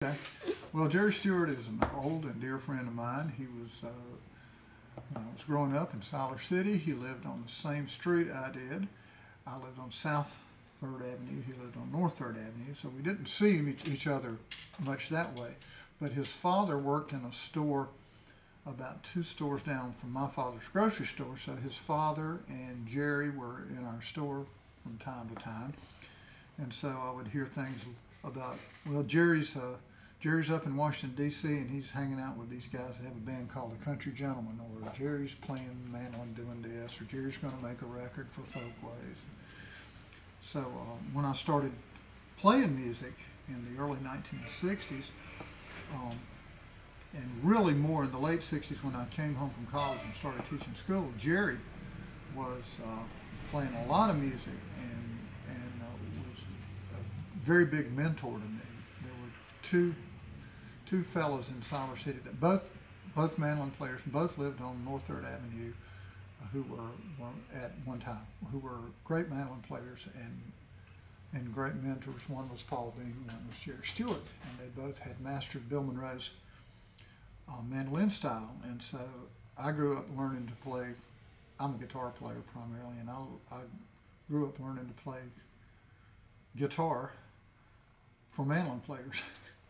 Okay. Well, Jerry Stewart is an old and dear friend of mine. He was, when I was growing up in Siler City, he lived on the same street I did. I lived on South 3rd Avenue. He lived on North 3rd Avenue, so we didn't see each other much that way. But his father worked in a store about 2 stores down from my father's grocery store, so his father and Jerry were in our store from time to time. And so I would hear things about, well, Jerry's up in Washington, D.C., and he's hanging out with these guys that have a band called the Country Gentlemen, or Jerry's playing mandolin doing this, or Jerry's going to make a record for Folkways. So when I started playing music in the early 1960s, and really more in the late 60s when I came home from college and started teaching school, Jerry was playing a lot of music and was a very big mentor to me. There were two fellows in Siler City that both mandolin players, both lived on North 3rd Avenue, who were at one time, who were great mandolin players and great mentors. One was Paul Bean, one was Jerry Stewart, and they both had mastered Bill Monroe's mandolin style. And so I grew up learning to play. I'm a guitar player primarily, and I grew up learning to play guitar for mandolin players.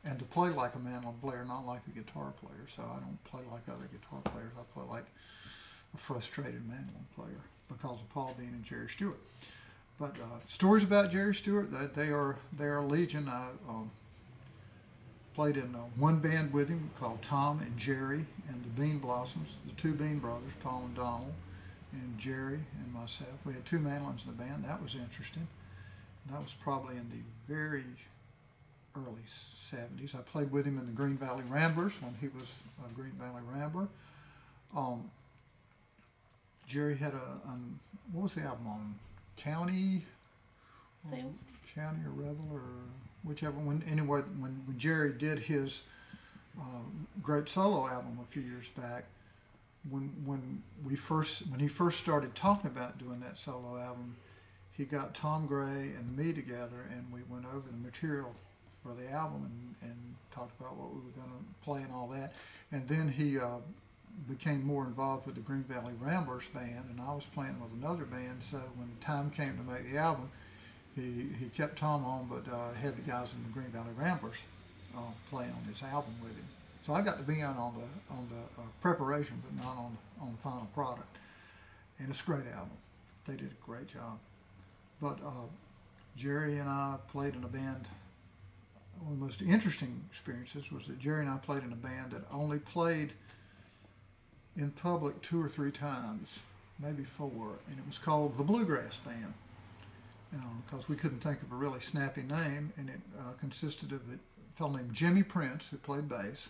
And to play like a mandolin player, not like a guitar player. So I don't play like other guitar players. I play like a frustrated mandolin player because of Paul Bean and Jerry Stewart. But stories about Jerry Stewart, they are legion. I played in one band with him called Tom and Jerry and the Bean Blossoms, the 2 Bean brothers, Paul and Donald, and Jerry and myself. We had 2 mandolins in the band. That was interesting. That was probably in the very early 70s. I played with him in the Green Valley Ramblers when he was a Green Valley Rambler. Jerry had what was the album on? County? Sales? County or Rebel or whichever one. Anyway, when Jerry did his great solo album a few years back, when he first started talking about doing that solo album, he got Tom Gray and me together and we went over the material for the album and talked about what we were going to play and all that. And then he became more involved with the Green Valley Ramblers band, and I was playing with another band. So when the time came to make the album, he kept Tom on, but had the guys in the Green Valley Ramblers play on his album with him. So I got to be on the preparation, but not on the final product. And it's a great album. They did a great job. But Jerry and I played in a band. One of the most interesting experiences was that Jerry and I played in a band that only played in public 2 or 3 times, maybe 4, and it was called the Bluegrass Band, because we couldn't think of a really snappy name, and it consisted of a fellow named Jimmy Prince, who played bass,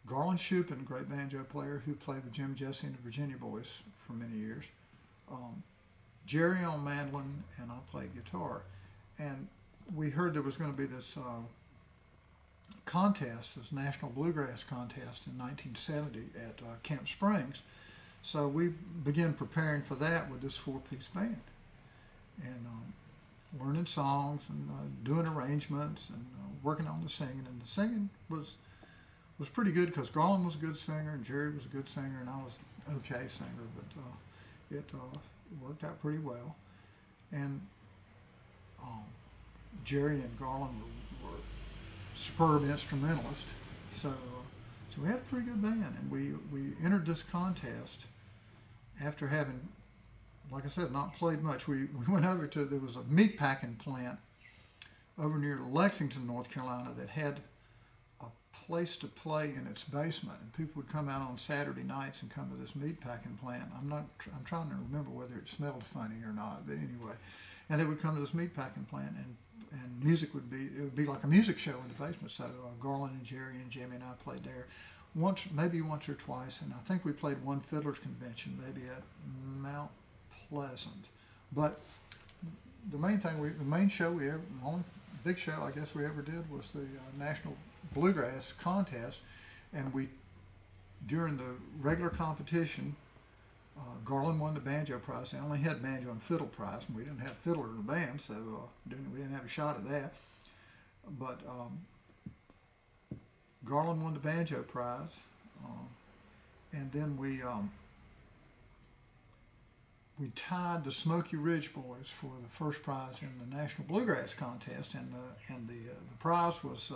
Garland Shupin, great banjo player who played with Jim Jesse and the Virginia Boys for many years, Jerry on mandolin, and I played guitar. And we heard there was going to be this contest, this National Bluegrass contest in 1970 at Camp Springs. So we began preparing for that with this 4-piece band and learning songs and doing arrangements and working on the singing. And the singing was pretty good because Garland was a good singer and Jerry was a good singer and I was an okay singer, but it worked out pretty well. And Jerry and Garland were superb instrumentalists, so we had a pretty good band, and we entered this contest after having, like I said, not played much. We went over to, there was a meat packing plant over near Lexington, North Carolina, that had a place to play in its basement, and people would come out on Saturday nights and come to this meat packing plant. I'm trying to remember whether it smelled funny or not, but anyway, and they would come to this meat packing plant, and music would be like a music show in the basement. So Garland and Jerry and Jimmy and I played there maybe once or twice, and I think we played one fiddler's convention, maybe at Mount Pleasant. But the main show the only big show I guess we ever did was the National Bluegrass contest, and during the regular competition, Garland won the banjo prize. They only had banjo and fiddle prize, and we didn't have fiddler in the band, so we didn't have a shot at that. But Garland won the banjo prize, and then we tied the Smoky Ridge Boys for the first prize in the National Bluegrass contest, and the prize was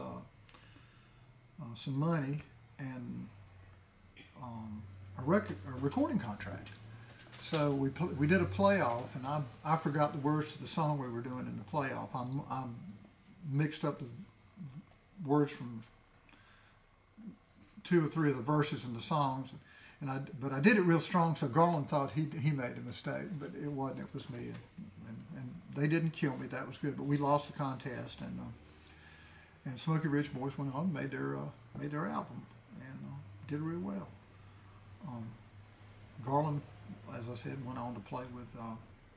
some money and a recording contract. So we did a playoff, and I forgot the words to the song we were doing in the playoff. I mixed up the words from 2 or 3 of the verses in the songs, but I did it real strong, so Garland thought he made a mistake, but it wasn't. It was me, and they didn't kill me. That was good, but we lost the contest, and Smoky Ridge Boys went on and made their album and did real well. Garland, as I said, went on to play with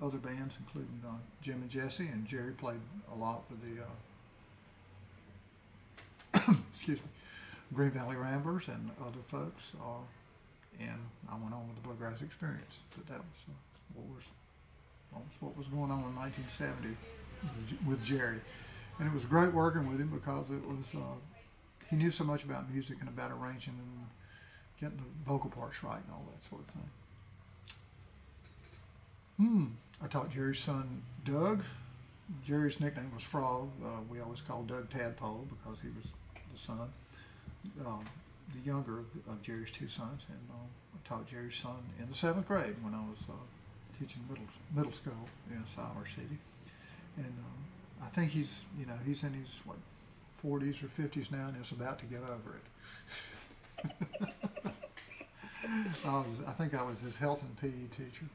other bands, including Jim and Jesse, and Jerry played a lot with the excuse me, Green Valley Ramblers and other folks. And I went on with the Bluegrass Experience. But that was what was going on in 1970 with Jerry. And it was great working with him because it was he knew so much about music and about arranging and getting the vocal parts right and all that sort of thing. I taught Jerry's son, Doug. Jerry's nickname was Frog. We always called Doug Tadpole because he was the son, the younger of Jerry's 2 sons. And I taught Jerry's son in the 7th grade when I was teaching middle school in Siler City. And I think he's in his 40s or 50s now, and is about to get over it. I think I was his health and PE teacher.